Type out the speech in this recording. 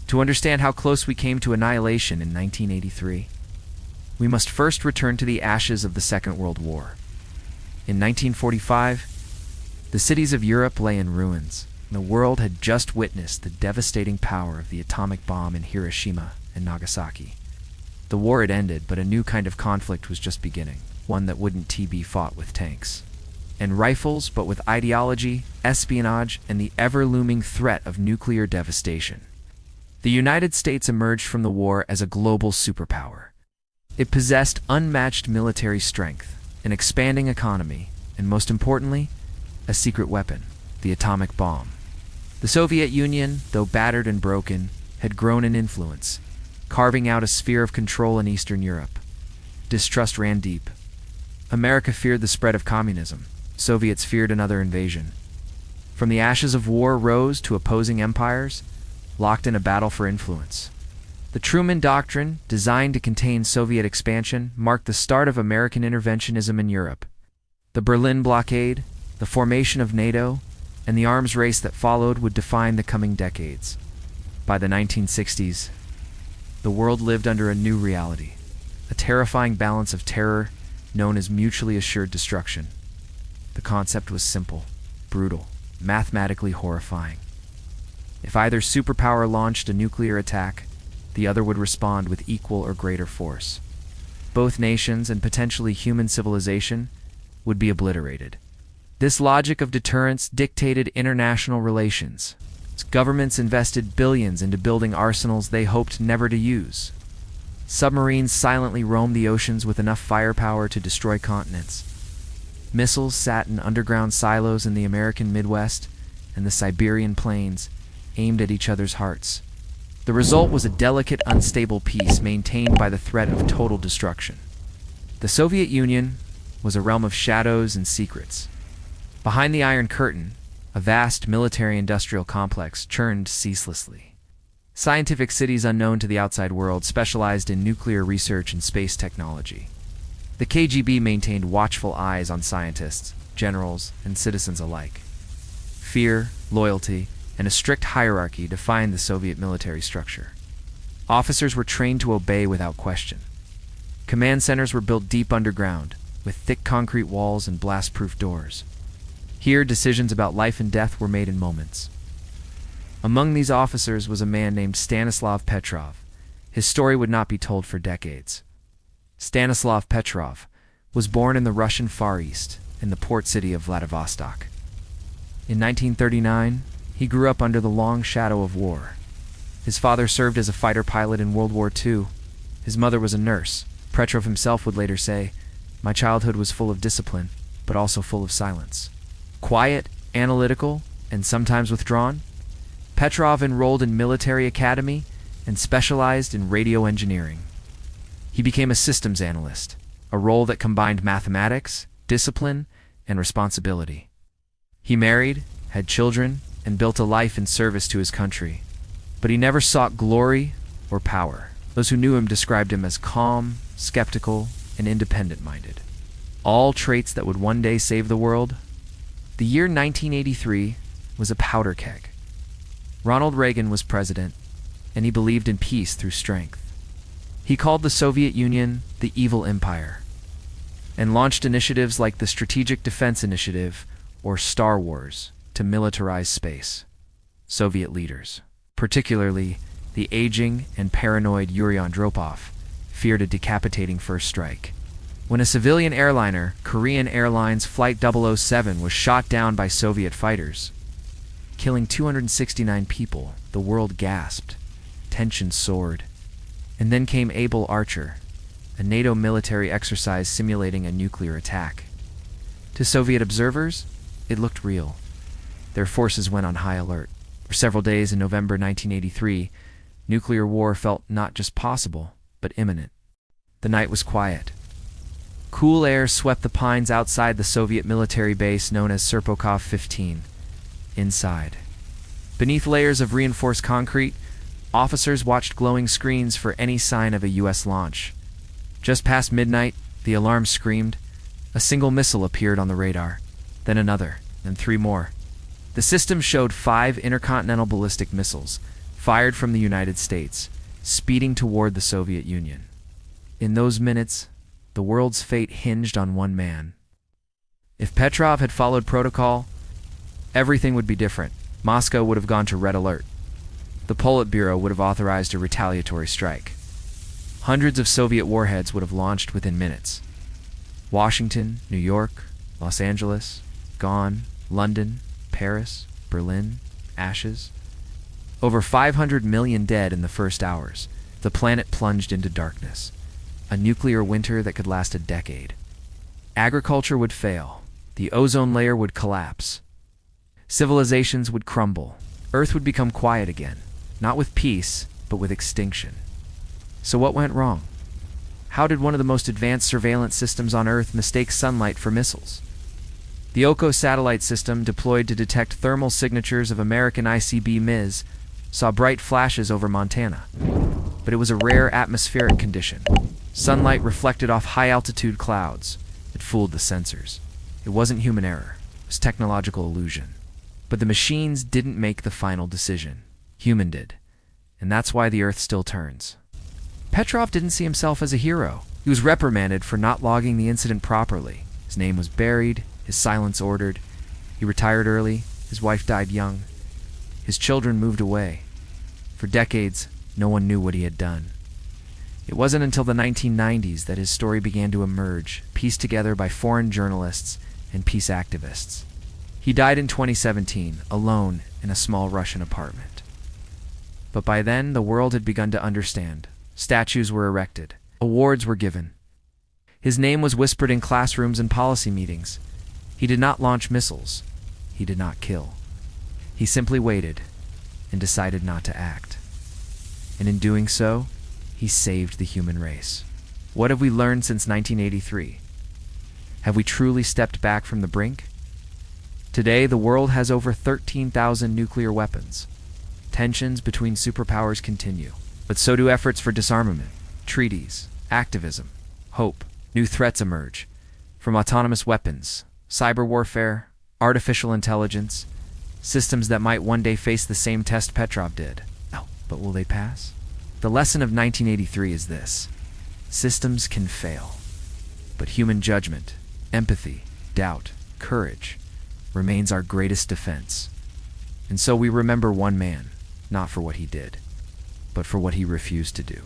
To understand how close we came to annihilation in 1983, we must first return to the ashes of the Second World War. In 1945, the cities of Europe lay in ruins, and the world had just witnessed the devastating power of the atomic bomb in Hiroshima and Nagasaki. The war had ended, but a new kind of conflict was just beginning, one that wouldn't be fought with tanks and rifles, but with ideology, espionage, and the ever-looming threat of nuclear devastation. The United States emerged from the war as a global superpower. It possessed unmatched military strength, an expanding economy, and most importantly, a secret weapon, the atomic bomb. The Soviet Union, though battered and broken, had grown in influence, carving out a sphere of control in Eastern Europe. Distrust ran deep. America feared the spread of communism. Soviets feared another invasion. From the ashes of war rose to opposing empires, locked in a battle for influence. The Truman Doctrine, designed to contain Soviet expansion, marked the start of American interventionism in Europe. The Berlin blockade, the formation of NATO, and the arms race that followed would define the coming decades. By the 1960s, the world lived under a new reality, a terrifying balance of terror known as mutually assured destruction. The concept was simple, brutal, mathematically horrifying. If either superpower launched a nuclear attack, the other would respond with equal or greater force. Both nations and potentially human civilization would be obliterated. This logic of deterrence dictated international relations. Governments invested billions into building arsenals they hoped never to use. Submarines silently roamed the oceans with enough firepower to destroy continents. Missiles sat in underground silos in the American Midwest and the Siberian plains, aimed at each other's hearts. The result was a delicate, unstable peace maintained by the threat of total destruction. The Soviet Union was a realm of shadows and secrets. Behind the Iron Curtain, a vast military-industrial complex churned ceaselessly. Scientific cities unknown to the outside world specialized in nuclear research and space technology. The KGB maintained watchful eyes on scientists, generals, and citizens alike. Fear, loyalty, and a strict hierarchy defined the Soviet military structure. Officers were trained to obey without question. Command centers were built deep underground, with thick concrete walls and blast-proof doors. Here, decisions about life and death were made in moments. Among these officers was a man named Stanislav Petrov. His story would not be told for decades. Stanislav Petrov was born in the Russian Far East, in the port city of Vladivostok. In 1939, he grew up under the long shadow of war. His father served as a fighter pilot in World War II. His mother was a nurse. Petrov himself would later say, "My childhood was full of discipline, but also full of silence." Quiet, analytical, and sometimes withdrawn, Petrov enrolled in military academy and specialized in radio engineering. He became a systems analyst, a role that combined mathematics, discipline, and responsibility. He married, had children, and built a life in service to his country. But he never sought glory or power. Those who knew him described him as calm, skeptical, and independent-minded. All traits that would one day save the world. The year 1983 was a powder keg. Ronald Reagan was president, and he believed in peace through strength. He called the Soviet Union the evil empire, and launched initiatives like the Strategic Defense Initiative, or Star Wars, to militarize space. Soviet leaders, particularly the aging and paranoid Yuri Andropov, feared a decapitating first strike. When a civilian airliner, Korean Airlines Flight 007, was shot down by Soviet fighters, killing 269 people, the world gasped. Tension soared. And then came Able Archer, a NATO military exercise simulating a nuclear attack. To Soviet observers, it looked real. Their forces went on high alert. For several days in November 1983, nuclear war felt not just possible, but imminent. The night was quiet. Cool air swept the pines outside the Soviet military base known as Serpukhov 15. Inside, beneath layers of reinforced concrete, officers watched glowing screens for any sign of a U.S. launch. Just past midnight, the alarm screamed. A single missile appeared on the radar, then another, and 3 more. The system showed 5 intercontinental ballistic missiles, fired from the United States, speeding toward the Soviet Union. In those minutes, the world's fate hinged on one man. If Petrov had followed protocol, everything would be different. Moscow would have gone to red alert. The Politburo would have authorized a retaliatory strike. Hundreds of Soviet warheads would have launched within minutes. Washington, New York, Los Angeles, gone. London, Paris, Berlin, ashes. Over 500 million dead in the first hours. The planet plunged into darkness. A nuclear winter that could last a decade. Agriculture would fail. The ozone layer would collapse. Civilizations would crumble. Earth would become quiet again. Not with peace, but with extinction. So what went wrong? How did one of the most advanced surveillance systems on Earth mistake sunlight for missiles? The OCO satellite system, deployed to detect thermal signatures of American ICBMs, saw bright flashes over Montana. But it was a rare atmospheric condition. Sunlight reflected off high-altitude clouds. It fooled the sensors. It wasn't human error. It was technological illusion. But the machines didn't make the final decision. Human did. And that's why the Earth still turns. Petrov didn't see himself as a hero. He was reprimanded for not logging the incident properly. His name was buried, his silence ordered. He retired early, his wife died young. His children moved away. For decades, no one knew what he had done. It wasn't until the 1990s that his story began to emerge, pieced together by foreign journalists and peace activists. He died in 2017, alone in a small Russian apartment. But by then, the world had begun to understand. Statues were erected. Awards were given. His name was whispered in classrooms and policy meetings. He did not launch missiles. He did not kill. He simply waited and decided not to act. And in doing so, he saved the human race. What have we learned since 1983? Have we truly stepped back from the brink? Today, the world has over 13,000 nuclear weapons. Tensions between superpowers continue, but so do efforts for disarmament, treaties, activism, hope. New threats emerge, from autonomous weapons, cyber warfare, artificial intelligence, systems that might one day face the same test Petrov did. Oh, but will they pass? The lesson of 1983 is this: systems can fail, but human judgment, empathy, doubt, courage remains our greatest defense. And so we remember one man, not for what he did, but for what he refused to do.